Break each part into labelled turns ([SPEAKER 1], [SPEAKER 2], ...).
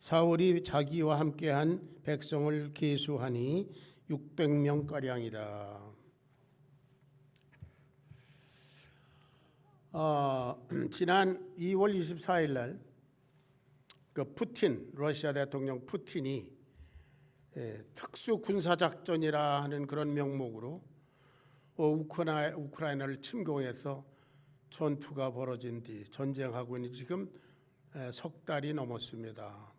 [SPEAKER 1] 사울이 자기와 함께한 백성을 계수하니 600명가량이라. 지난 2월 24일 날 러시아 대통령 푸틴이 특수 군사작전이라 하는 그런 명목으로 우크라이나를 침공해서 전투가 벌어진 뒤 전쟁하고 있는 지금 석 달이 넘었습니다.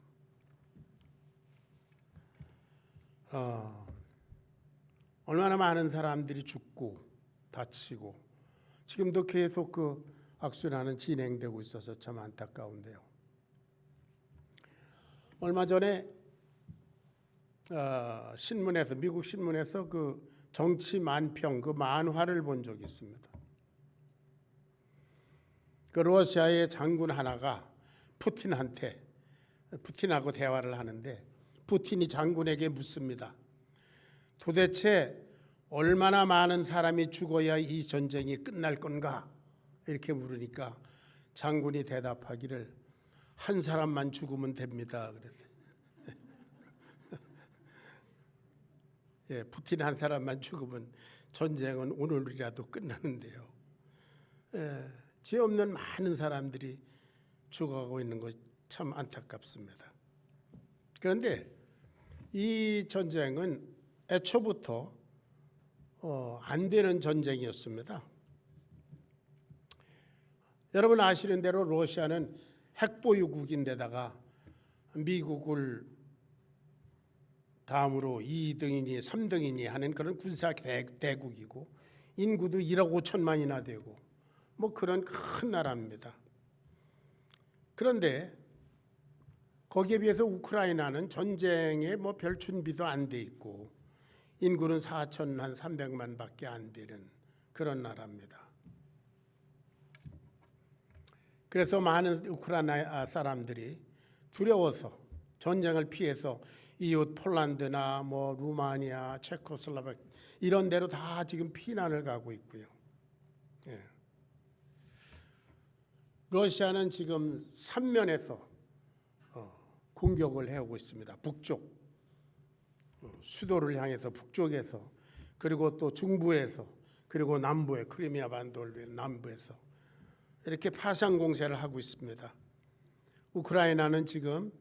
[SPEAKER 1] 얼마나 많은 사람들이 죽고 다치고 지금도 계속 그 악순환은 진행되고 있어서 참 안타까운데요. 얼마 전에 신문에서, 미국 신문에서 그 정치 만평 그 만화를 본 적이 있습니다. 그 러시아의 장군 하나가 푸틴하고 대화를 하는데 푸틴이 장군에게 묻습니다. 도대체 얼마나 많은 사람이 죽어야 이 전쟁이 끝날 건가? 이렇게 물으니까 장군이 대답하기를 한 사람만 죽으면 됩니다. 그랬어요. 예, 푸틴 한 사람만 죽으면 전쟁은 오늘이라도 끝나는데요. 죄 없는 많은 사람들이 죽어가고 있는 것 참 안타깝습니다. 그런데 이 전쟁은 애초부터 안 되는 전쟁이었습니다. 여러분 아시는 대로 러시아는 핵보유국인데다가 미국을 다음으로 2등이니 3등이니 하는 그런 군사 대국이고 인구도 1억 5천만이나 되고 뭐 그런 큰 나라입니다. 그런데 거기에 비해서 우크라이나는 전쟁에 뭐 별 준비도 안 돼 있고 인구는 4,300만밖에 안 되는 그런 나라입니다. 그래서 많은 우크라이나 사람들이 두려워서 전쟁을 피해서 이웃 폴란드나 뭐 루마니아, 체코슬로바키아 이런 데로 다 지금 피난을 가고 있고요. 예. 러시아는 지금 3면에서 공격을 해오고 있습니다. 북쪽 수도를 향해서 북쪽에서 그리고 또 중부에서 그리고 남부에 크리미아 반도의 남부에서 이렇게 파상 공세를 하고 있습니다. 우크라이나는 지금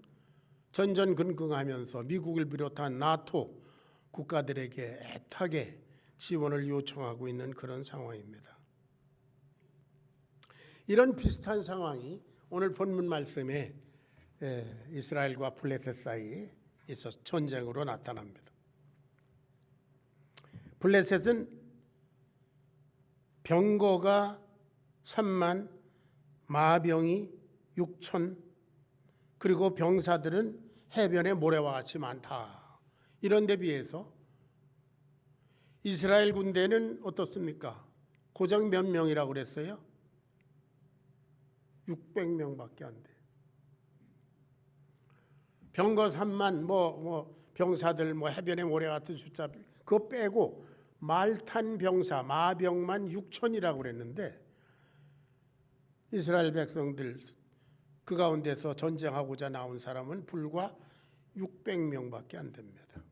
[SPEAKER 1] 전전긍긍하면서 미국을 비롯한 나토 국가들에게 애타게 지원을 요청하고 있는 그런 상황입니다. 이런 비슷한 상황이 오늘 본문 말씀에 이스라엘과 블레셋 사이에 있어서 전쟁으로 나타납니다. 블레셋은 병거가 3만, 마병이 6천, 그리고 병사들은 해변의 모래와 같이 많다. 이런 데 비해서 이스라엘 군대는 어떻습니까? 고작 몇 명이라고 그랬어요? 600명밖에 안 돼. 병거 3만, 병사들, 해변의 모래 같은 숫자, 그거 빼고 말탄 병사, 마병만 6천이라고 그랬는데 이스라엘 백성들 그 가운데서 전쟁하고자 나온 사람은 불과 600명밖에 안 됩니다.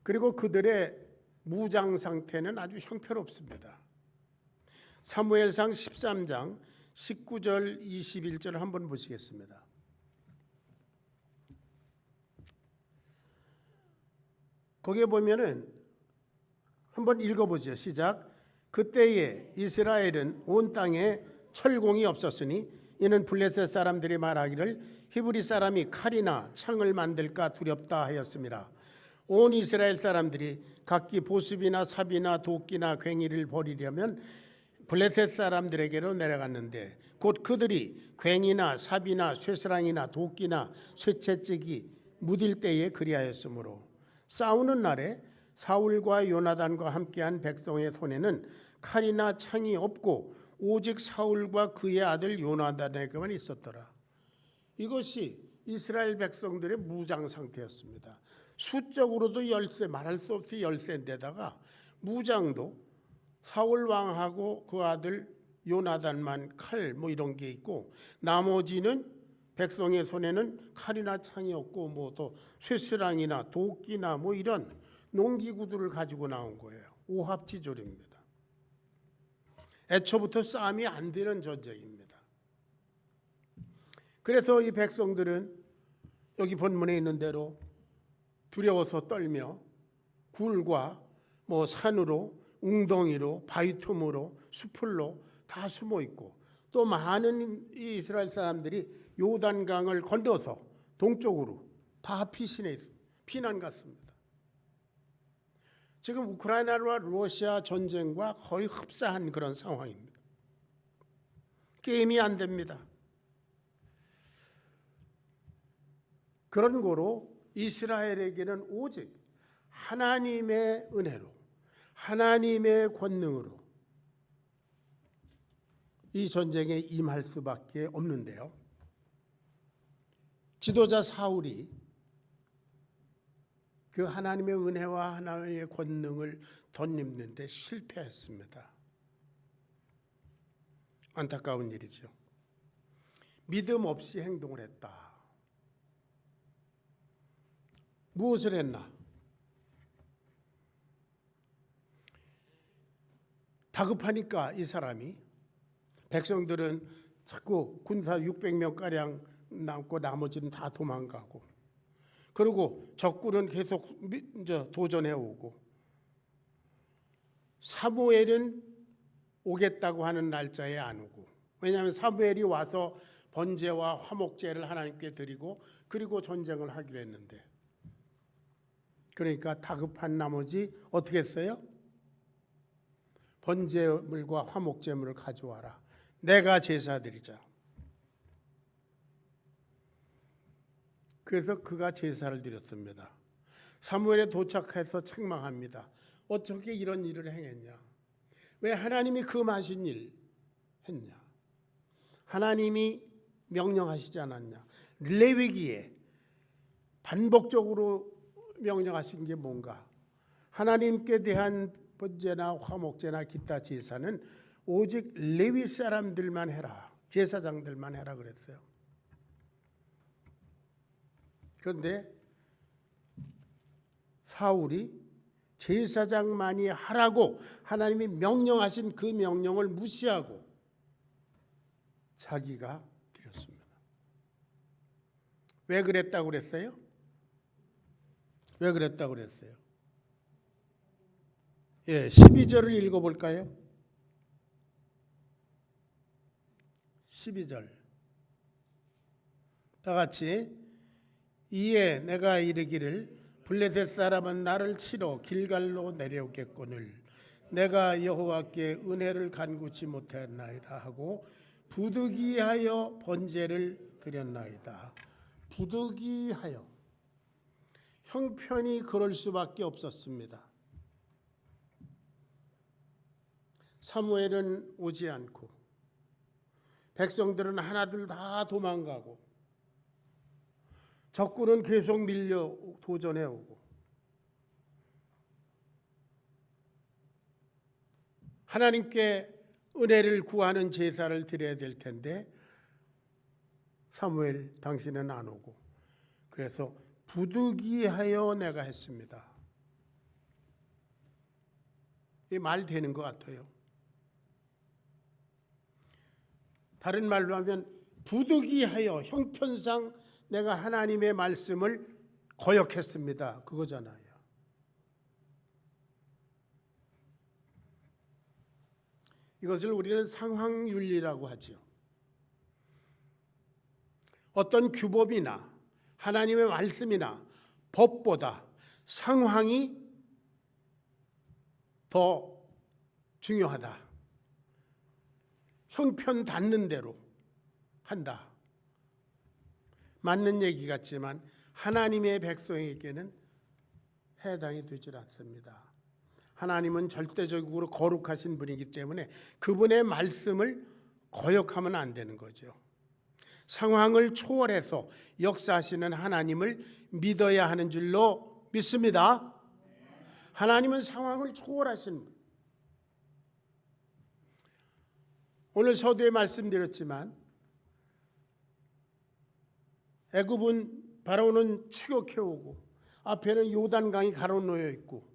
[SPEAKER 1] 그리고 그들의 무장 상태는 아주 형편없습니다. 사무엘상 13장 19절 21절을 한번 보시겠습니다. 거기에 보면은 한번 읽어보죠. 시작. 그때에 이스라엘은 온 땅에 철공이 없었으니 이는 블레셋 사람들이 말하기를 히브리 사람이 칼이나 창을 만들까 두렵다 하였습니다. 온 이스라엘 사람들이 각기 보습이나 삽이나 도끼나 괭이를 버리려면 블레셋 사람들에게로 내려갔는데 곧 그들이 괭이나 삽이나 쇠스랑이나 도끼나 쇠채찍이 무딜 때에 그리하였으므로 싸우는 날에 사울과 요나단과 함께한 백성의 손에는 칼이나 창이 없고 오직 사울과 그의 아들 요나단에게만 있었더라. 이것이 이스라엘 백성들의 무장 상태였습니다. 수적으로도 열세, 말할 수 없이 열세인데다가 무장도 사울 왕하고 그 아들 요나단만 칼 이런 게 있고 나머지는 백성의 손에는 칼이나 창이 없고 뭐 또 쇠쇠랑이나 도끼나 뭐 이런 농기구들을 가지고 나온 거예요. 오합지졸입니다. 애초부터 싸움이 안 되는 전쟁입니다. 그래서 이 백성들은 여기 본문에 있는 대로 두려워서 떨며 굴과 뭐 산으로, 웅덩이로, 바위 틈으로, 수풀로 다 숨어 있고, 또 많은 이 이스라엘 사람들이 요단강을 건너서 동쪽으로 다 피난 갔습니다. 지금 우크라이나와 러시아 전쟁과 거의 흡사한 그런 상황입니다. 게임이 안 됩니다. 그런 거로 이스라엘에게는 오직 하나님의 은혜로, 하나님의 권능으로 이 전쟁에 임할 수밖에 없는데요. 지도자 사울이 그 하나님의 은혜와 하나님의 권능을 덧입는데 실패했습니다. 안타까운 일이죠. 믿음 없이 행동을 했다. 무엇을 했나? 다급하니까 이 사람이, 백성들은 자꾸 군사 600명가량 남고 나머지는 다 도망가고, 그리고 적군은 계속 도전해오고, 사무엘은 오겠다고 하는 날짜에 안 오고, 왜냐하면 사무엘이 와서 번제와 화목제를 하나님께 드리고 그리고 전쟁을 하기로 했는데, 그러니까 다급한 나머지 어떻게 했어요? 번제물과 화목제물을 가져와라. 내가 제사 드리자. 그래서 그가 제사를 드렸습니다. 사무엘에 도착해서 책망합니다. 어떻게 이런 일을 행했냐? 왜 하나님이 금하신 일 했냐? 하나님이 명령하시지 않았냐? 레위기에 반복적으로 명령하신 게 뭔가? 하나님께 대한 번제나 화목제나 기타 제사는 오직 레위 사람들만 해라, 제사장들만 해라 그랬어요. 그런데 사울이 제사장만이 하라고 하나님이 명령하신 그 명령을 무시하고 자기가 드렸습니다. 왜 그랬다고 그랬어요? 왜 그랬다고 그랬어요? 12절을 읽어볼까요? 12절 다 같이. 이에 내가 이르기를 블레셋 사람은 나를 치러 길갈로 내려오겠거늘 내가 여호와께 은혜를 간구치 못했나이다 하고 부득이하여 번제를 드렸나이다. 부득이하여, 형편이 그럴 수밖에 없었습니다. 사무엘은 오지 않고 백성들은 하나둘 다 도망가고 적군은 계속 밀려 도전해오고, 하나님께 은혜를 구하는 제사를 드려야 될 텐데 사무엘 당신은 안 오고, 그래서 부득이하여 내가 했습니다. 이 말 되는 것 같아요. 다른 말로 하면 부득이하여, 형편상 내가 하나님의 말씀을 거역했습니다. 그거잖아요. 이것을 우리는 상황윤리라고 하죠. 어떤 규범이나 하나님의 말씀이나 법보다 상황이 더 중요하다. 형편 닿는 대로 한다. 맞는 얘기 같지만 하나님의 백성에게는 해당이 되질 않습니다. 하나님은 절대적으로 거룩하신 분이기 때문에 그분의 말씀을 거역하면 안 되는 거죠. 상황을 초월해서 역사하시는 하나님을 믿어야 하는 줄로 믿습니다. 하나님은 상황을 초월하신 분. 오늘 서두에 말씀드렸지만 애굽은 바로는 추격해오고 앞에는 요단강이 가로놓여 있고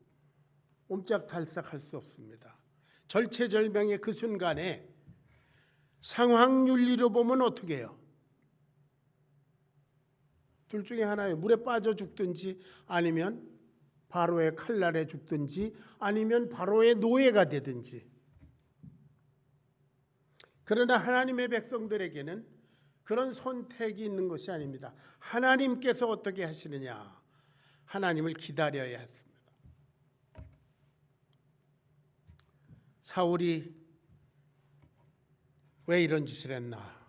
[SPEAKER 1] 옴짝달싹할 수 없습니다. 절체절명의 그 순간에 상황윤리로 보면 어떻게 해요? 둘 중에 하나예요. 물에 빠져 죽든지 아니면 바로의 칼날에 죽든지 아니면 바로의 노예가 되든지. 그러나 하나님의 백성들에게는 그런 선택이 있는 것이 아닙니다. 하나님께서 어떻게 하시느냐? 하나님을 기다려야 했습니다. 사울이 왜 이런 짓을 했나?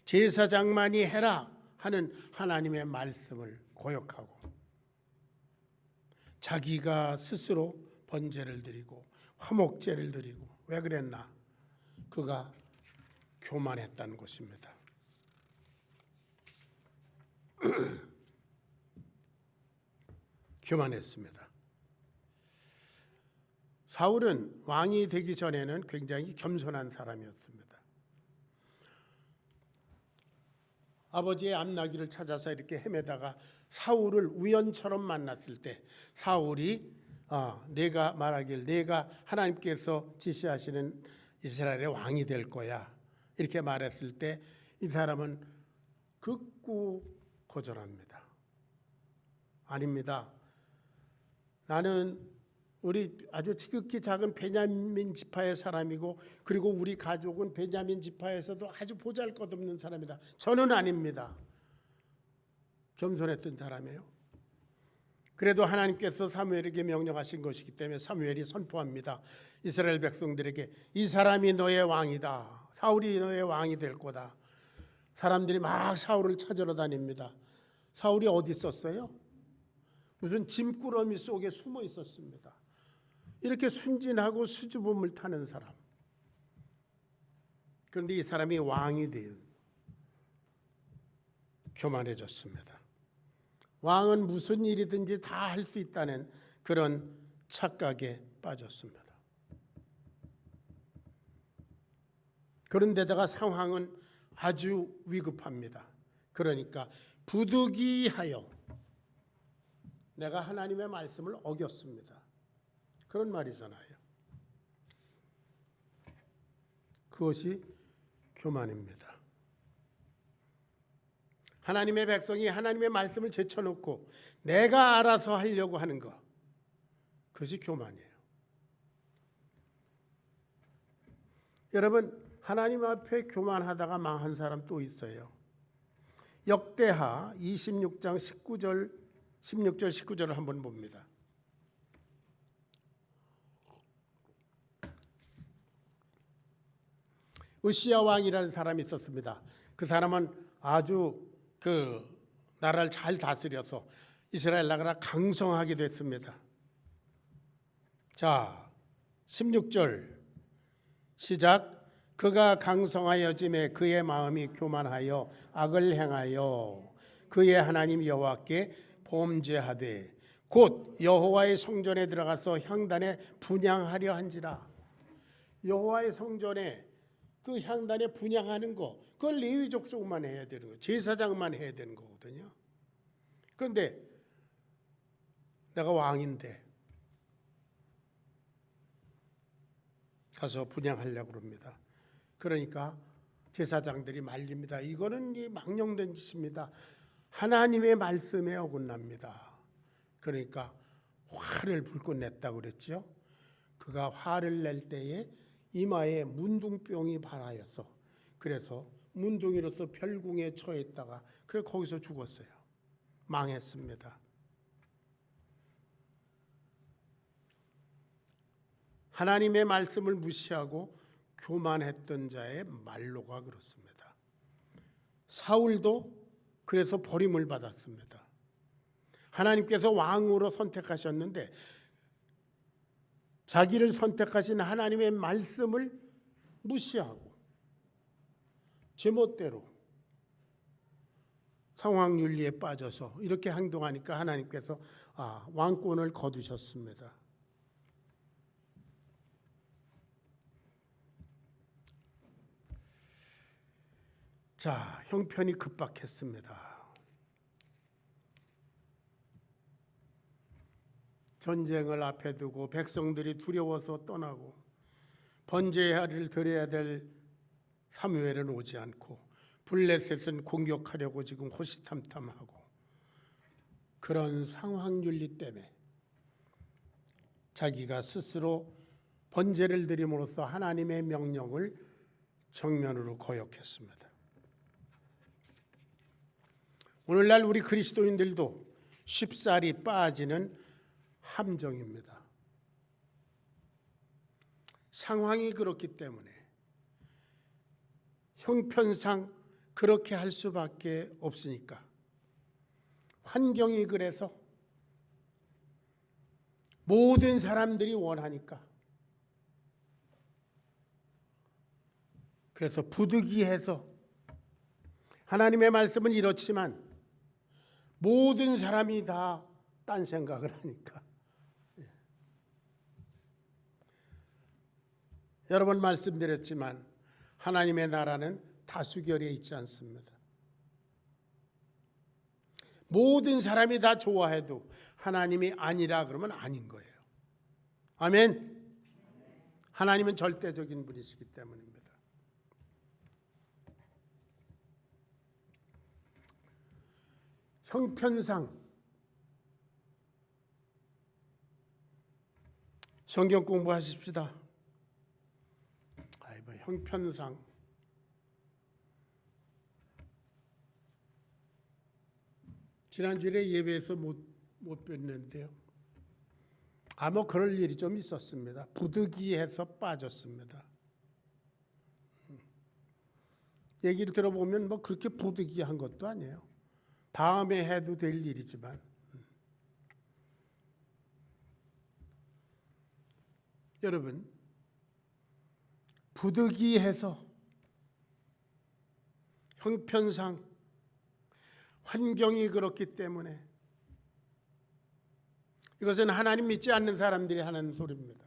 [SPEAKER 1] 제사장만이 해라 하는 하나님의 말씀을 거역하고 자기가 스스로 번제를 드리고 화목제를 드리고 왜 그랬나? 그가 교만했다는 것입니다. 교만했습니다. 사울은 왕이 되기 전에는 굉장히 겸손한 사람이었습니다. 아버지의 암나귀를 찾아서 이렇게 헤매다가 사울을 우연처럼 만났을 때 사울이 내가 말하길 내가 하나님께서 지시하시는 이스라엘의 왕이 될 거야 이렇게 말했을 때 이 사람은 극구 거절합니다. 아닙니다. 나는 우리 아주 지극히 작은 베냐민 지파의 사람이고 그리고 우리 가족은 베냐민 지파에서도 아주 보잘것없는 사람이다. 저는 아닙니다. 겸손했던 사람이에요. 그래도 하나님께서 사무엘에게 명령하신 것이기 때문에 사무엘이 선포합니다. 이스라엘 백성들에게 이 사람이 너의 왕이다. 사울이 너의 왕이 될 거다. 사람들이 막 사울을 찾으러 다닙니다. 사울이 어디 있었어요? 무슨 짐꾸러미 속에 숨어 있었습니다. 이렇게 순진하고 수줍음을 타는 사람. 그런데 이 사람이 왕이 되어 교만해졌습니다. 왕은 무슨 일이든지 다 할 수 있다는 그런 착각에 빠졌습니다. 그런데다가 상황은 아주 위급합니다. 그러니까 부득이하여 내가 하나님의 말씀을 어겼습니다. 그런 말이잖아요. 그것이 교만입니다. 하나님의 백성이 하나님의 말씀을 제쳐놓고 내가 알아서 하려고 하는 것, 그것이 교만이에요. 여러분, 하나님 앞에 교만하다가 망한 사람 또 있어요. 역대하 26장 16절 19절을 한번 봅니다. 으시야 왕이라는 사람이 있었습니다. 그 사람은 아주 나라를 잘 다스려서 이스라엘 나라가 강성하게 됐습니다. 자, 16절 시작. 그가 강성하여짐에 그의 마음이 교만하여 악을 행하여 그의 하나님 여호와께 범죄하되 곧 여호와의 성전에 들어가서 향단에 분향하려 한지라. 여호와의 성전에 그 향단에 분향하는 거, 그걸 레위 족속만 해야 되는 거, 제사장만 해야 되는 거거든요. 그런데 내가 왕인데 가서 분향하려고 그럽니다. 그러니까 제사장들이 말립니다. 이거는 망령된 짓입니다. 하나님의 말씀에 어긋납니다. 그러니까 화를 불꽃 냈다고 그랬죠. 그가 화를 낼 때에 이마에 문둥병이 발하여서 그래서 문둥이로서 별궁에 처했다가 그래 거기서 죽었어요. 망했습니다. 하나님의 말씀을 무시하고 교만했던 자의 말로가 그렇습니다. 사울도 그래서 버림을 받았습니다. 하나님께서 왕으로 선택하셨는데 자기를 선택하신 하나님의 말씀을 무시하고 제멋대로 상황윤리에 빠져서 이렇게 행동하니까 하나님께서 왕권을 거두셨습니다. 자, 형편이 급박했습니다. 전쟁을 앞에 두고 백성들이 두려워서 떠나고 번제를 드려야 될 사무엘은 오지 않고 블레셋은 공격하려고 지금 호시탐탐하고 그런 상황윤리 때문에 자기가 스스로 번제를 드림으로써 하나님의 명령을 정면으로 거역했습니다. 오늘날 우리 그리스도인들도 쉽사리 빠지는 함정입니다. 상황이 그렇기 때문에 형편상 그렇게 할 수밖에 없으니까, 환경이 그래서 모든 사람들이 원하니까, 그래서 부득이해서 하나님의 말씀은 이렇지만 모든 사람이 다 딴 생각을 하니까. 여러 번 말씀드렸지만 하나님의 나라는 다수결에 있지 않습니다. 모든 사람이 다 좋아해도 하나님이 아니라 그러면 아닌 거예요. 아멘. 하나님은 절대적인 분이시기 때문입니다. 형편상 성경 공부하십시다. 형편상 지난주에 예배에서 못 뵀는데요. 아마 그럴 일이 좀 있었습니다. 부득이해서 빠졌습니다. 얘기를 들어보면 뭐 그렇게 부득이한 것도 아니에요. 다음에 해도 될 일이지만 여러분, 부득이해서 형편상 환경이 그렇기 때문에 이것은 하나님 믿지 않는 사람들이 하는 소리입니다.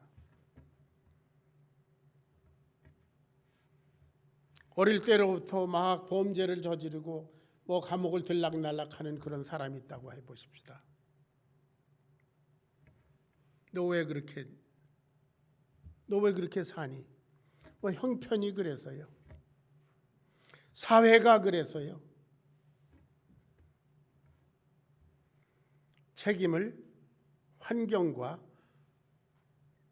[SPEAKER 1] 어릴 때로부터 막 범죄를 저지르고 뭐 감옥을 들락날락하는 그런 사람이 있다고 해보십시다. 너 왜 그렇게 사니? 뭐 형편이 그래서요. 사회가 그래서요. 책임을 환경과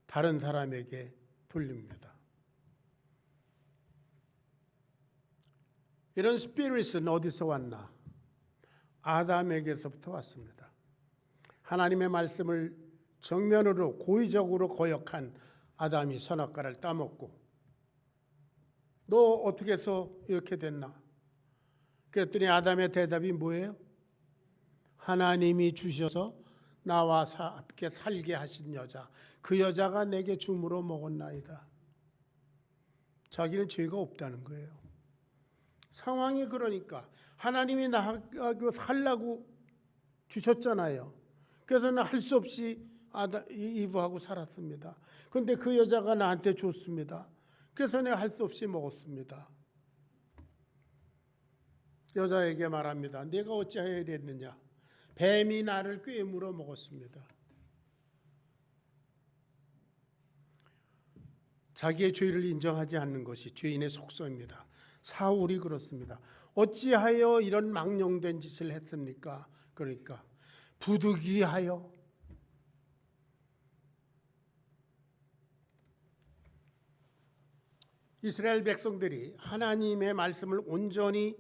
[SPEAKER 1] 다른 사람에게 돌립니다. 이런 스피릿은 어디서 왔나? 아담에게서부터 왔습니다. 하나님의 말씀을 정면으로 고의적으로 거역한 아담이 선악과를 따먹고 너 어떻게 해서 이렇게 됐나? 그랬더니 아담의 대답이 뭐예요? 하나님이 주셔서 나와 함께 살게 하신 여자, 그 여자가 내게 주물어 먹었나이다. 자기는 죄가 없다는 거예요. 상황이 그러니까 하나님이 나하고 살라고 주셨잖아요. 그래서 나 할 수 없이 이브하고 살았습니다. 그런데 그 여자가 나한테 줬습니다. 그래서 내가 할 수 없이 먹었습니다. 여자에게 말합니다. 내가 어찌하여야 됐느냐? 뱀이 나를 꿰물어 먹었습니다. 자기의 죄를 인정하지 않는 것이 죄인의 속성입니다. 사울이 그렇습니다. 어찌하여 이런 망령된 짓을 했습니까? 그러니까 부득이하여. 이스라엘 백성들이 하나님의 말씀을 온전히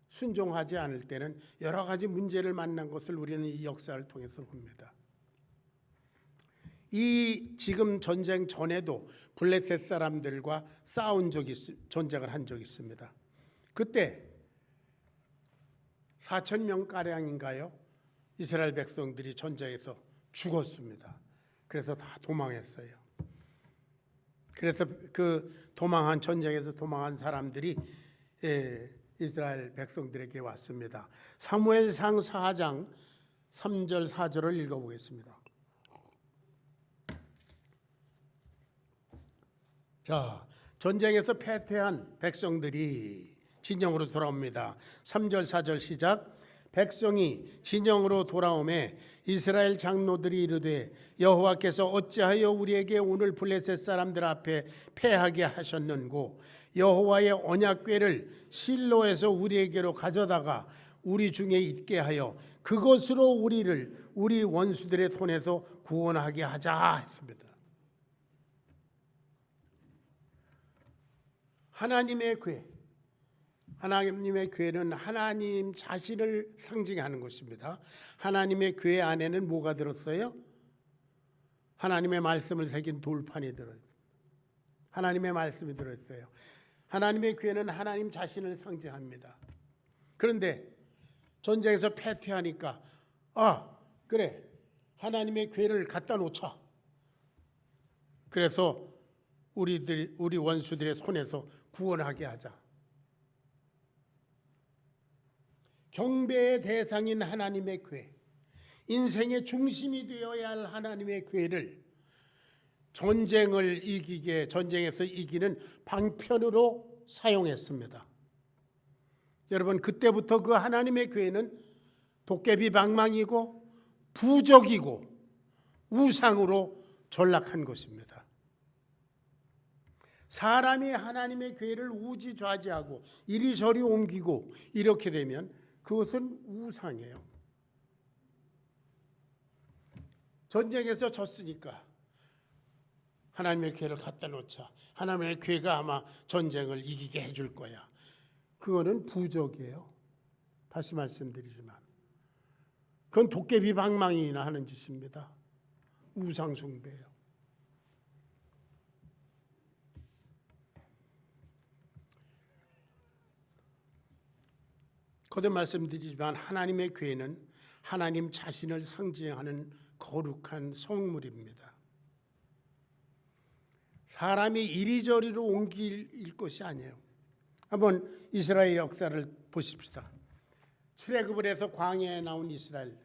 [SPEAKER 1] 순종하지 않을 때는 여러 가지 문제를 만난 것을 우리는 이 역사를 통해서 봅니다. 이 지금 전쟁 전에도 블레셋 사람들과 전쟁을 한 적이 있습니다. 그때 4,000명가량인가요? 이스라엘 백성들이 전쟁에서 죽었습니다. 그래서 다 도망했어요. 그래서 그 전쟁에서 도망한 사람들이 이스라엘 백성들에게 왔습니다. 사무엘상 4장 3절 4절을 읽어보겠습니다. 자, 전쟁에서 패퇴한 백성들이 진영으로 돌아옵니다. 3절 4절 시작. 백성이 진영으로 돌아오매 이스라엘 장로들이 이르되 여호와께서 어찌하여 우리에게 오늘 블레셋 사람들 앞에 패하게 하셨는고 여호와의 언약궤를 실로에서 우리에게로 가져다가 우리 중에 있게 하여 그것으로 우리를 우리 원수들의 손에서 구원하게 하자 했습니다. 하나님의 궤, 하나님의 궤는 하나님 자신을 상징하는 것입니다. 하나님의 궤 안에는 뭐가 들었어요? 하나님의 말씀을 새긴 돌판이 들어있습니다. 하나님의 말씀이 들어있어요. 하나님의 궤는 하나님 자신을 상징합니다. 그런데 전쟁에서 패퇴하니까 그래 하나님의 궤를 갖다 놓자. 그래서 우리 원수들의 손에서 구원하게 하자. 경배의 대상인 하나님의 궤, 인생의 중심이 되어야 할 하나님의 궤를 전쟁에서 이기는 방편으로 사용했습니다. 여러분, 그때부터 그 하나님의 궤는 도깨비 방망이고 부적이고 우상으로 전락한 것입니다. 사람이 하나님의 궤를 우지좌지하고 이리저리 옮기고 이렇게 되면 그것은 우상이에요. 전쟁에서 졌으니까 하나님의 궤를 갖다 놓자. 하나님의 궤가 아마 전쟁을 이기게 해줄 거야. 그거는 부적이에요. 다시 말씀드리지만 그건 도깨비 방망이나 하는 짓입니다. 우상 숭배예요. 거듭 말씀드리지만 하나님의 궤는 하나님 자신을 상징하는 거룩한 성물입니다. 사람이 이리저리로 옮길 것이 아니에요. 한번 이스라엘 역사를 보십시다. 출애굽을 해서 광야에 나온 이스라엘,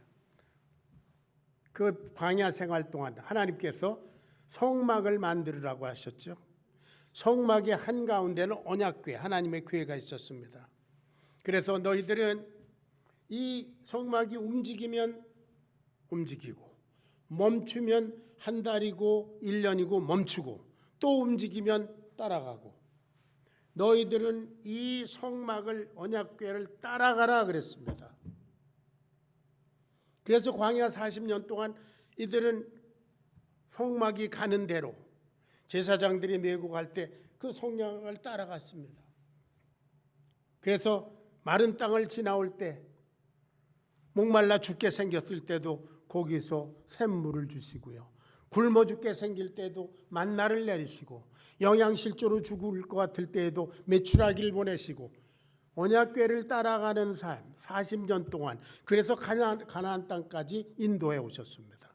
[SPEAKER 1] 그 광야 생활 동안 하나님께서 성막을 만들으라고 하셨죠. 성막의 한가운데는 언약궤, 하나님의 궤가 있었습니다. 그래서 너희들은 이 성막이 움직이면 움직이고 멈추면 한 달이고 1년이고 멈추고 또 움직이면 따라가고 너희들은 이 성막을 언약궤를 따라가라 그랬습니다. 그래서 광야 40년 동안 이들은 성막이 가는 대로 제사장들이 메고 갈 때 그 성막을 따라갔습니다. 그래서 마른 땅을 지나올 때 목말라 죽게 생겼을 때도 거기서 샘물을 주시고요. 굶어 죽게 생길 때도 만나를 내리시고 영양실조로 죽을 것 같을 때에도 메추라기를 보내시고 언약궤를 따라가는 삶 40년 동안 그래서 가나안 땅까지 인도해 오셨습니다.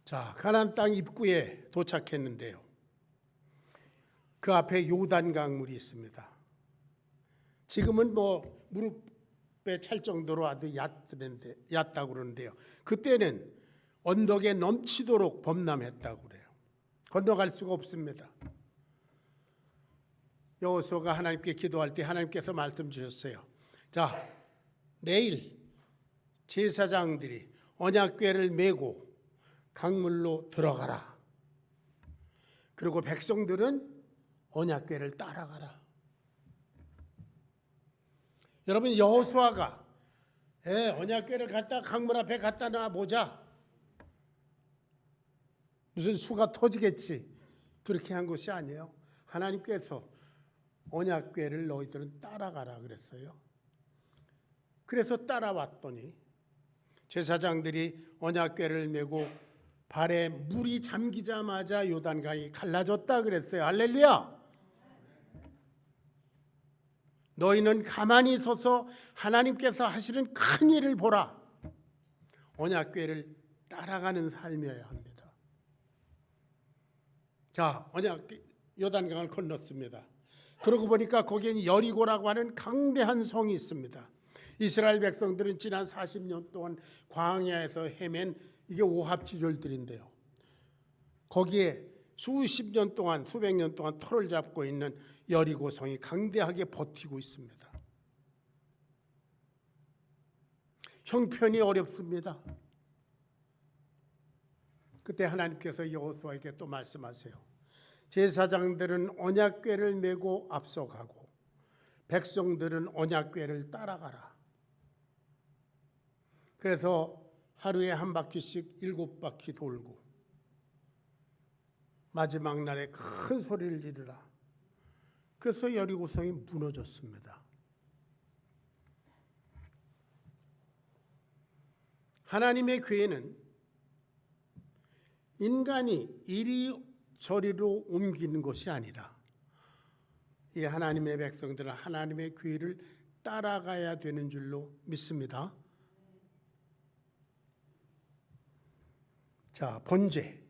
[SPEAKER 1] 자, 가나안 땅 입구에 도착했는데요. 그 앞에 요단 강물이 있습니다. 지금은 무릎에 찰 정도로 아주 얕다고 그러는데요. 그때는 언덕에 넘치도록 범람했다고 그래요. 건너갈 수가 없습니다. 여호수아가 하나님께 기도할 때 하나님께서 말씀 주셨어요. 자, 내일 제사장들이 언약궤를 메고 강물로 들어가라. 그리고 백성들은 언약궤를 따라가라. 여러분, 여호수아가 언약궤를 강물 앞에 갖다 놔보자. 무슨 수가 터지겠지. 그렇게 한 것이 아니에요. 하나님께서 언약궤를 너희들은 따라가라 그랬어요. 그래서 따라왔더니 제사장들이 언약궤를 메고 발에 물이 잠기자마자 요단강이 갈라졌다 그랬어요. 할렐루야. 너희는 가만히 서서 하나님께서 하시는 큰 일을 보라. 언약궤를 따라가는 삶이어야 합니다. 자, 요단강을 건넜습니다. 그러고 보니까 거기엔 여리고라고 하는 강대한 성이 있습니다. 이스라엘 백성들은 지난 40년 동안 광야에서 헤맨 이게 오합지졸들인데요. 거기에 수십 년 동안, 수백 년 동안 터를 잡고 있는 여리고성이 강대하게 버티고 있습니다. 형편이 어렵습니다. 그때 하나님께서 여호수아에게 또 말씀하세요. 제사장들은 언약궤를 메고 앞서가고 백성들은 언약궤를 따라가라. 그래서 하루에 한 바퀴씩 7바퀴 돌고 마지막 날에 큰 소리를 지르라. 그래서 여리고성이 무너졌습니다. 하나님의 궤는 인간이 이리저리로 옮기는 것이 아니라 이 하나님의 백성들은 하나님의 궤를 따라가야 되는 줄로 믿습니다. 자, 번제.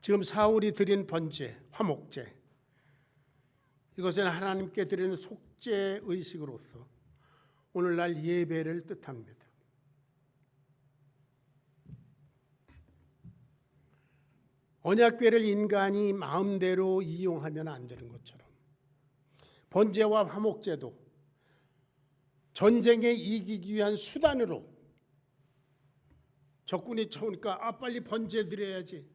[SPEAKER 1] 지금 사울이 드린 번제, 화목제. 이것은 하나님께 드리는 속죄 의식으로서 오늘날 예배를 뜻합니다. 언약궤를 인간이 마음대로 이용하면 안 되는 것처럼 번제와 화목제도 전쟁에 이기기 위한 수단으로 적군이 쳐오니까 빨리 번제 드려야지.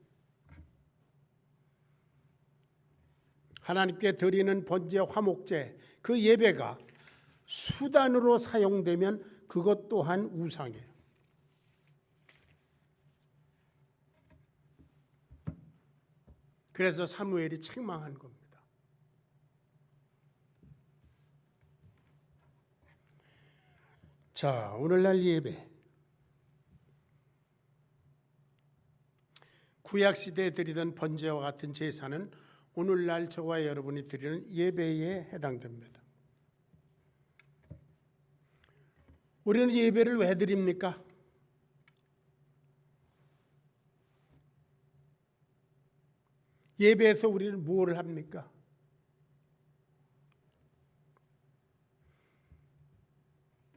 [SPEAKER 1] 하나님께 드리는 번제, 화목제, 그 예배가 수단으로 사용되면 그것 또한 우상이에요. 그래서 사무엘이 책망한 겁니다. 자, 오늘날 예배. 구약시대에 드리던 번제와 같은 제사는 오늘날 저와 여러분이 드리는 예배에 해당됩니다. 우리는 예배를 왜 드립니까? 예배에서 우리는 무엇을 합니까?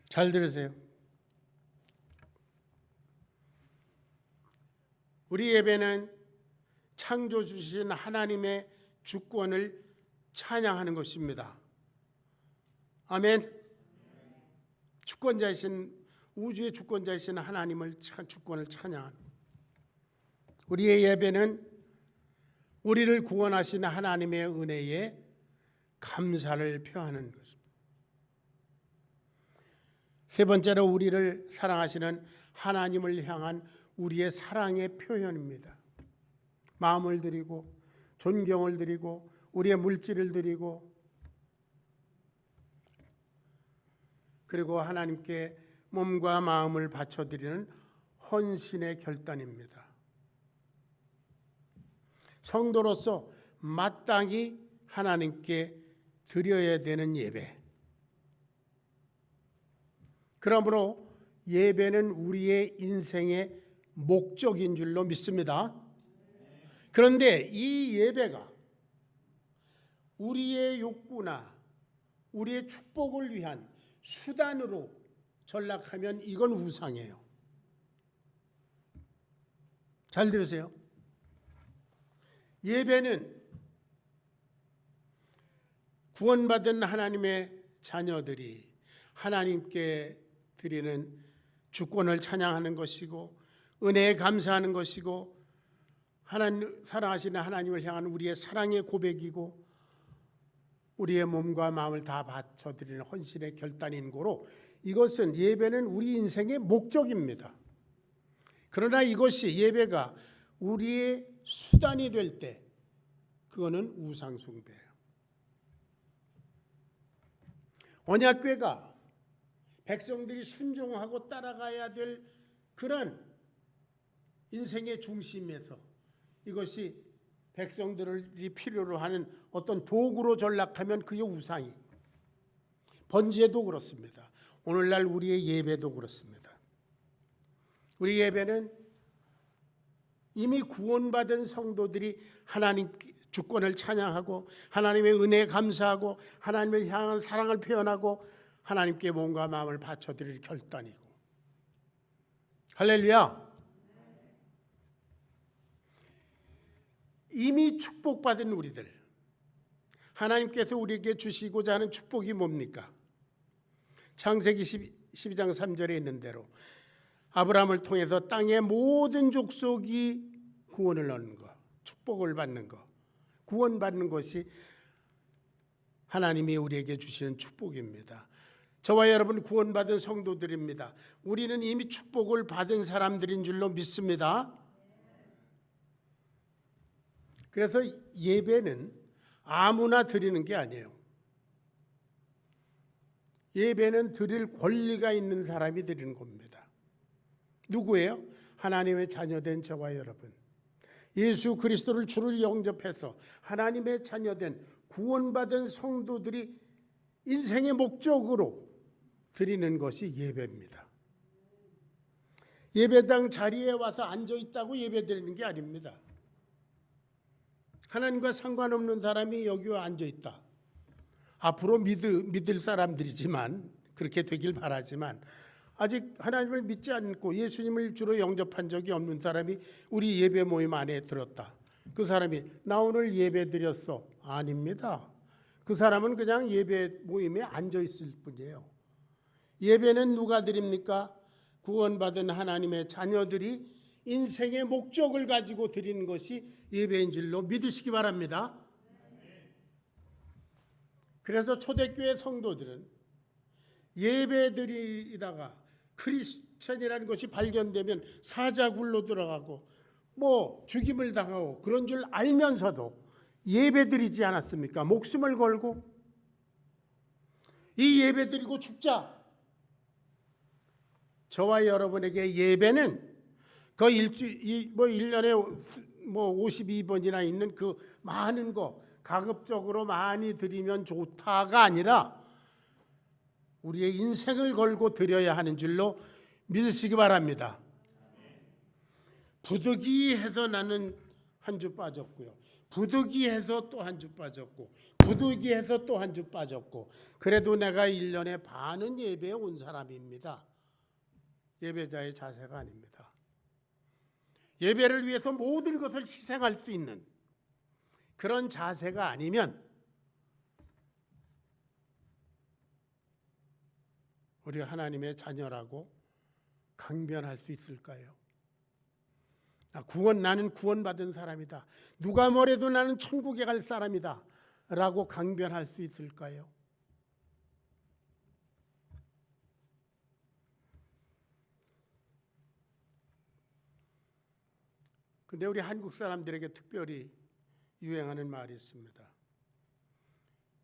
[SPEAKER 1] 잘 들으세요. 우리 예배는 창조 주신 하나님의 주권을 찬양하는 것입니다. 아멘. 주권자이신, 우주의 주권자이신 하나님을 주권을 찬양하는, 우리의 예배는 우리를 구원하신 하나님의 은혜에 감사를 표하는 것입니다. 세 번째로 우리를 사랑하시는 하나님을 향한 우리의 사랑의 표현입니다. 마음을 드리고 존경을 드리고 우리의 물질을 드리고 그리고 하나님께 몸과 마음을 바쳐드리는 헌신의 결단입니다. 성도로서 마땅히 하나님께 드려야 되는 예배. 그러므로 예배는 우리의 인생의 목적인 줄로 믿습니다. 그런데 이 예배가 우리의 욕구나 우리의 축복을 위한 수단으로 전락하면 이건 우상이에요. 잘 들으세요. 예배는 구원받은 하나님의 자녀들이 하나님께 드리는 주권을 찬양하는 것이고 은혜에 감사하는 것이고 하나님, 사랑하시는 하나님을 향한 우리의 사랑의 고백이고 우리의 몸과 마음을 다 바쳐드리는 헌신의 결단인 거로 이것은 예배는 우리 인생의 목적입니다. 그러나 이것이 예배가 우리의 수단이 될 때 그거는 우상숭배예요. 언약궤가 백성들이 순종하고 따라가야 될 그런 인생의 중심에서 이것이 백성들이 필요로 하는 어떤 도구로 전락하면 그게 우상이. 번제도 그렇습니다. 오늘날 우리의 예배도 그렇습니다. 우리 예배는 이미 구원받은 성도들이 하나님 주권을 찬양하고 하나님의 은혜에 감사하고 하나님을 향한 사랑을 표현하고 하나님께 몸과 마음을 바쳐드릴 결단이고. 할렐루야. 이미 축복받은 우리들, 하나님께서 우리에게 주시고자 하는 축복이 뭡니까? 창세기 12장 3절에 있는 대로 아브라함을 통해서 땅의 모든 족속이 구원을 얻는 것, 축복을 받는 것, 구원받는 것이 하나님이 우리에게 주시는 축복입니다. 저와 여러분 구원받은 성도들입니다. 우리는 이미 축복을 받은 사람들인 줄로 믿습니다. 그래서 예배는 아무나 드리는 게 아니에요. 예배는 드릴 권리가 있는 사람이 드리는 겁니다. 누구예요? 하나님의 자녀된 저와 여러분. 예수 그리스도를 주를 영접해서 하나님의 자녀된 구원받은 성도들이 인생의 목적으로 드리는 것이 예배입니다. 예배당 자리에 와서 앉아 있다고 예배 드리는 게 아닙니다. 하나님과 상관없는 사람이 여기 와 앉아 있다. 앞으로 믿을 사람들이지만, 그렇게 되길 바라지만, 아직 하나님을 믿지 않고 예수님을 주로 영접한 적이 없는 사람이 우리 예배 모임 안에 들었다. 그 사람이 나 오늘 예배 드렸어. 아닙니다. 그 사람은 그냥 예배 모임에 앉아 있을 뿐이에요. 예배는 누가 드립니까? 구원받은 하나님의 자녀들이 인생의 목적을 가지고 드리는 것이 예배인 줄로 믿으시기 바랍니다. 그래서 초대교회 성도들은 예배드리다가 크리스천이라는 것이 발견되면 사자굴로 들어가고 죽임을 당하고 그런 줄 알면서도 예배드리지 않았습니까? 목숨을 걸고 이 예배드리고 죽자. 저와 여러분에게 예배는 그 1년에 52번이나 있는 그 많은 거 가급적으로 많이 드리면 좋다가 아니라 우리의 인생을 걸고 드려야 하는 줄로 믿으시기 바랍니다. 부득이해서 나는 한 주 빠졌고요. 부득이해서 또 한 주 빠졌고, 부득이해서 또 한 주 빠졌고, 그래도 내가 1년에 반은 예배에 온 사람입니다. 예배자의 자세가 아닙니다. 예배를 위해서 모든 것을 희생할 수 있는 그런 자세가 아니면 우리 하나님의 자녀라고 강변할 수 있을까요? 나는 구원받은 사람이다. 누가 뭐래도 나는 천국에 갈 사람이다. 라고 강변할 수 있을까요? 근데 우리 한국 사람들에게 특별히 유행하는 말이 있습니다.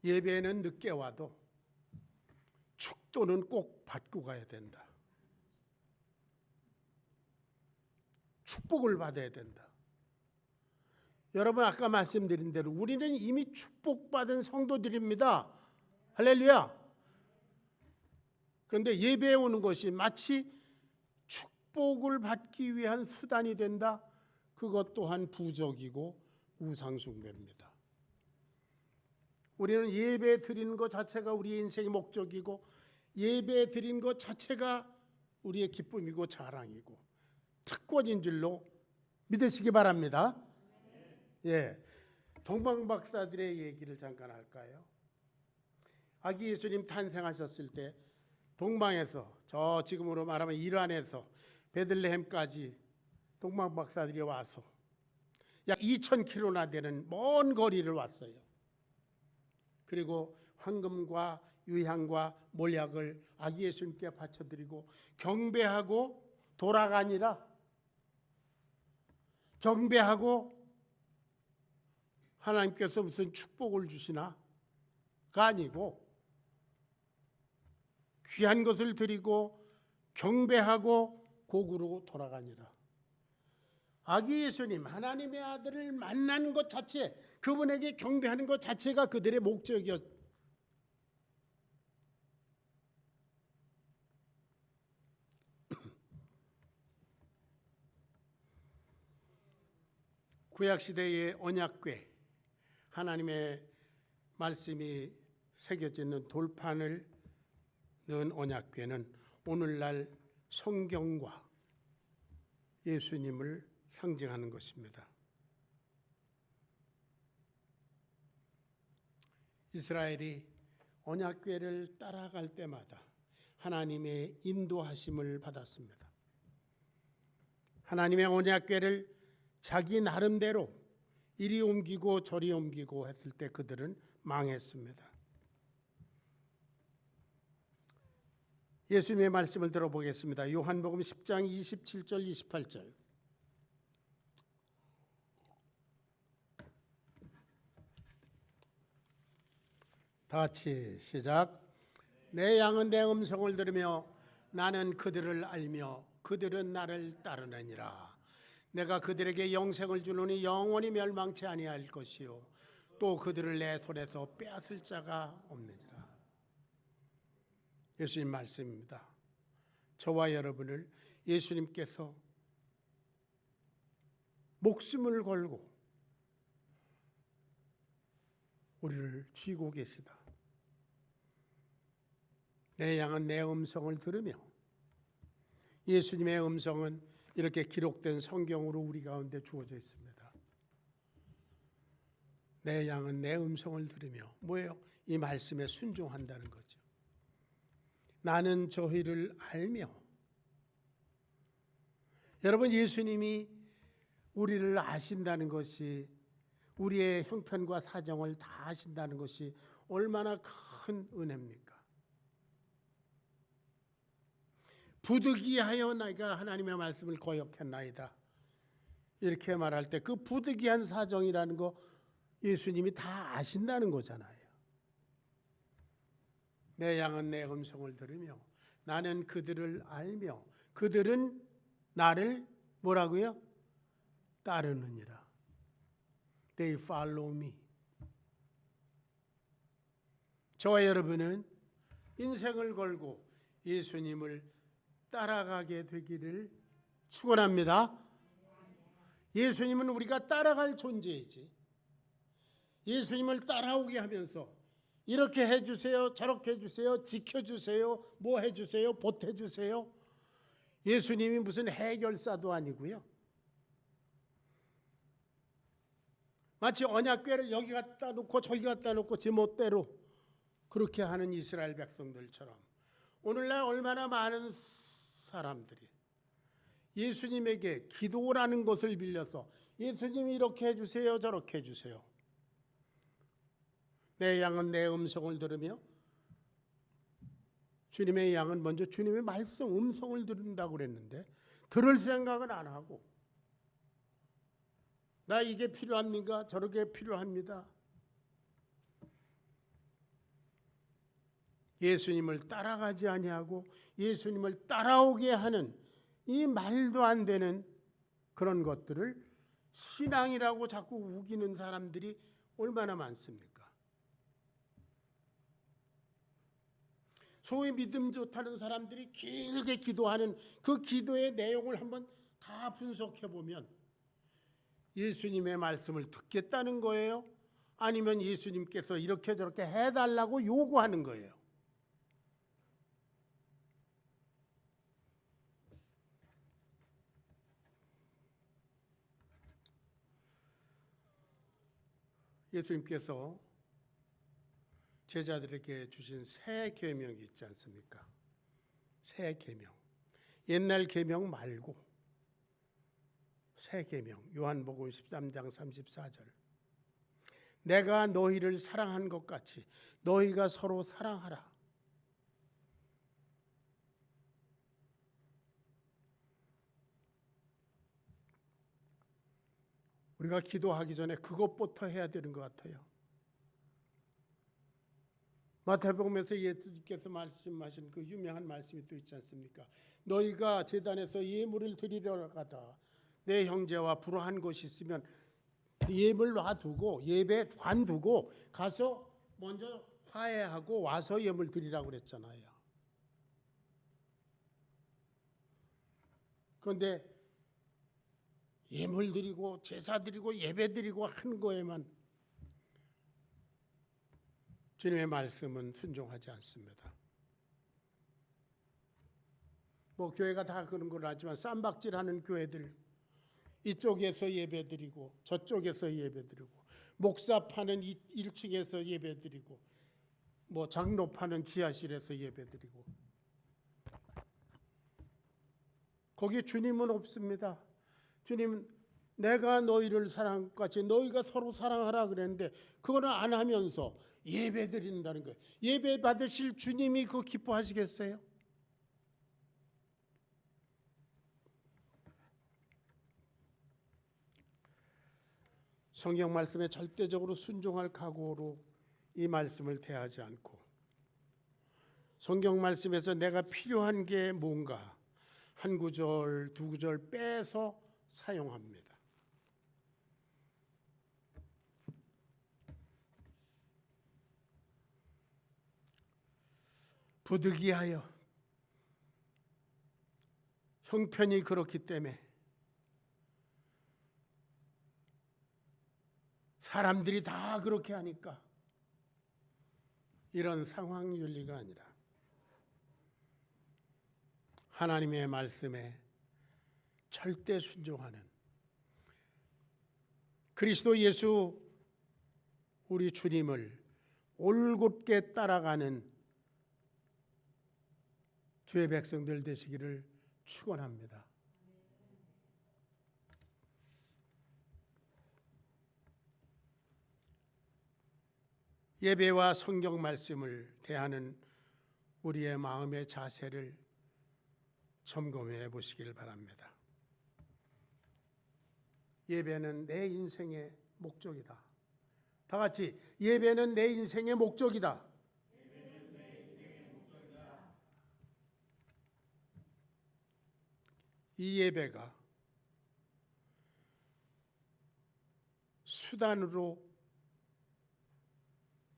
[SPEAKER 1] 예배는 늦게 와도 축도는 꼭 받고 가야 된다. 축복을 받아야 된다. 여러분 아까 말씀드린 대로 우리는 이미 축복받은 성도들입니다. 할렐루야. 그런데 예배에 오는 것이 마치 축복을 받기 위한 수단이 된다. 그것 또한 부적이고 우상숭배입니다. 우리는 예배 드리는 것 자체가 우리의 인생의 목적이고 예배 드리는 것 자체가 우리의 기쁨이고 자랑이고 특권인 줄로 믿으시기 바랍니다. 예, 동방박사들의 얘기를 잠깐 할까요? 아기 예수님 탄생하셨을 때 동방에서 저 지금으로 말하면 이란에서 베들레헴까지 동방박사들이 와서 약 2,000km나 되는 먼 거리를 왔어요. 그리고 황금과 유향과 몰약을 아기 예수님께 바쳐드리고 경배하고 돌아가니라. 경배하고 하나님께서 무슨 축복을 주시나가 아니고 귀한 것을 드리고 경배하고 곡으로 돌아가니라. 아기 예수님 하나님의 아들을 만나는 것 자체, 그분에게 경배하는 것 자체가 그들의 목적이었습니다. 구약시대의 언약궤, 하나님의 말씀이 새겨져 있는 돌판을 넣은 언약궤는 오늘날 성경과 예수님을 상징하는 것입니다. 이스라엘이 언약궤를 따라갈 때마다 하나님의 인도하심을 받았습니다. 하나님의 언약궤를 자기 나름대로 이리 옮기고 저리 옮기고 했을 때 그들은 망했습니다. 예수님의 말씀을 들어보겠습니다. 요한복음 10장 27절 28절. 다 같이 시작. 내 양은 내 음성을 들으며 나는 그들을 알며 그들은 나를 따르느니라. 내가 그들에게 영생을 주노니 영원히 멸망치 아니할 것이요 또 그들을 내 손에서 빼앗을 자가 없느니라. 예수님 말씀입니다. 저와 여러분을 예수님께서 목숨을 걸고 우리를 쥐고 계시다. 내 양은 내 음성을 들으며, 예수님의 음성은 이렇게 기록된 성경으로 우리 가운데 주어져 있습니다. 내 양은 내 음성을 들으며 뭐예요? 이 말씀에 순종한다는 거죠. 나는 저희를 알며. 여러분, 예수님이 우리를 아신다는 것이, 우리의 형편과 사정을 다 아신다는 것이 얼마나 큰 은혜입니까? 부득이하여 내가 하나님의 말씀을 거역했나이다, 이렇게 말할 때 그 부득이한 사정이라는 거 예수님이 다 아신다는 거잖아요. 내 양은 내 음성을 들으며 나는 그들을 알며 그들은 나를 뭐라고요? 따르느니라. They follow me. 저와 여러분은 인생을 걸고 예수님을 따라가게 되기를 축원합니다. 예수님은 우리가 따라갈 존재이지, 예수님을 따라오게 하면서 이렇게 해주세요, 저렇게 해주세요, 지켜주세요, 뭐 해주세요, 보태주세요. 예수님이 무슨 해결사도 아니고요. 마치 언약궤를 여기 갖다 놓고 저기 갖다 놓고 제멋대로 그렇게 하는 이스라엘 백성들처럼 오늘날 얼마나 많은 사람들이 예수님에게 기도라는 것을 빌려서 예수님이 이렇게 해주세요, 저렇게 해주세요. 내 양은 내 음성을 들으며, 주님의 양은 먼저 주님의 말씀, 음성을 들은다고 그랬는데 들을 생각은 안 하고, 나 이게 필요합니까? 저렇게 필요합니다. 예수님을 따라가지 아니하고 예수님을 따라오게 하는 이 말도 안 되는 그런 것들을 신앙이라고 자꾸 우기는 사람들이 얼마나 많습니까? 소위 믿음 좋다는 사람들이 길게 기도하는 그 기도의 내용을 한번 다 분석해 보면 예수님의 말씀을 듣겠다는 거예요? 아니면 예수님께서 이렇게 저렇게 해달라고 요구하는 거예요? 예수님께서 제자들에게 주신 새 계명이 있지 않습니까? 새 계명. 옛날 계명 말고 새 계명. 요한복음 13장 34절. 내가 너희를 사랑한 것 같이 너희가 서로 사랑하라. 우리가 기도하기 전에 그것부터 해야 되는 것 같아요. 마태복음에서 예수님께서 말씀하신 그 유명한 말씀이 또 있지 않습니까? 너희가 제단에서 예물을 드리러 가다 내 형제와 불화한 것이 있으면 예물 놔두고 예배 관두고 가서 먼저 화해하고 와서 예물 드리라고 그랬잖아요. 그런데 예물 드리고 제사 드리고 예배 드리고 하는 거에만 주님의 말씀은 순종하지 않습니다. 뭐 교회가 다 그런 걸 알지만 쌈박질하는 교회들, 이쪽에서 예배 드리고 저쪽에서 예배 드리고 목사 파는 1층에서 예배드리고 뭐 장로 파는 지하실에서 예배드리고 거기 주님은 없습니다. 주님은 내가 너희를 사랑한 것 같이 너희가 서로 사랑하라 그랬는데 그거는 안 하면서 예배 드린다는 거예요. 예배 받으실 주님이 그거 기뻐하시겠어요? 성경 말씀에 절대적으로 순종할 각오로 이 말씀을 대하지 않고 성경 말씀에서 내가 필요한 게 뭔가 한 구절 두 구절 빼서 사용합니다. 부득이하여 형편이 그렇기 때문에 사람들이 다 그렇게 하니까 이런 상황 윤리가 아니라 하나님의 말씀에 절대 순종하는 그리스도 예수 우리 주님을 올곧게 따라가는 주의 백성들 되시기를 축원합니다. 예배와 성경 말씀을 대하는 우리의 마음의 자세를 점검해 보시길 바랍니다. 예배는 내 인생의 목적이다. 다 같이 예배는 내 인생의 목적이다. 이 예배가 수단으로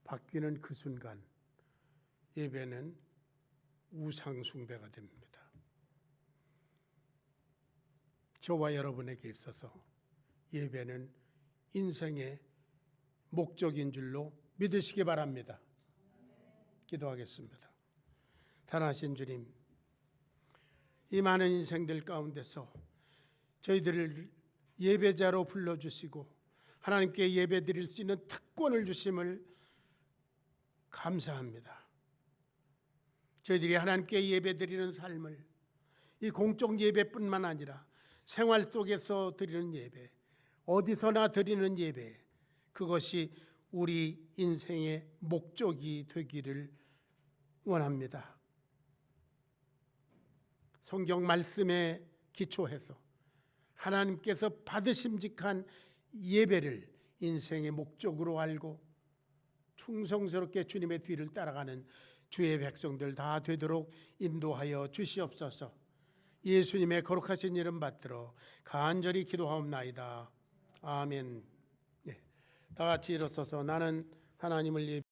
[SPEAKER 1] 바뀌는 그 순간 예배는 우상 숭배가 됩니다. 저와 여러분에게 있어서 예배는 인생의 목적인 줄로 믿으시기 바랍니다. 기도하겠습니다. 단하신 주님, 이 많은 인생들 가운데서 저희들을 예배자로 불러주시고 하나님께 예배드릴 수 있는 특권을 주심을 감사합니다. 저희들이 하나님께 예배드리는 삶을 이 공적 예배뿐만 아니라 생활 속에서 드리는 예배, 어디서나 드리는 예배, 그것이 우리 인생의 목적이 되기를 원합니다. 성경 말씀에 기초해서 하나님께서 받으심직한 예배를 인생의 목적으로 알고 충성스럽게 주님의 뒤를 따라가는 주의 백성들 다 되도록 인도하여 주시옵소서. 예수님의 거룩하신 이름 받들어 간절히 기도하옵나이다. 아멘. 다 같이 일어서서 나는 하나님을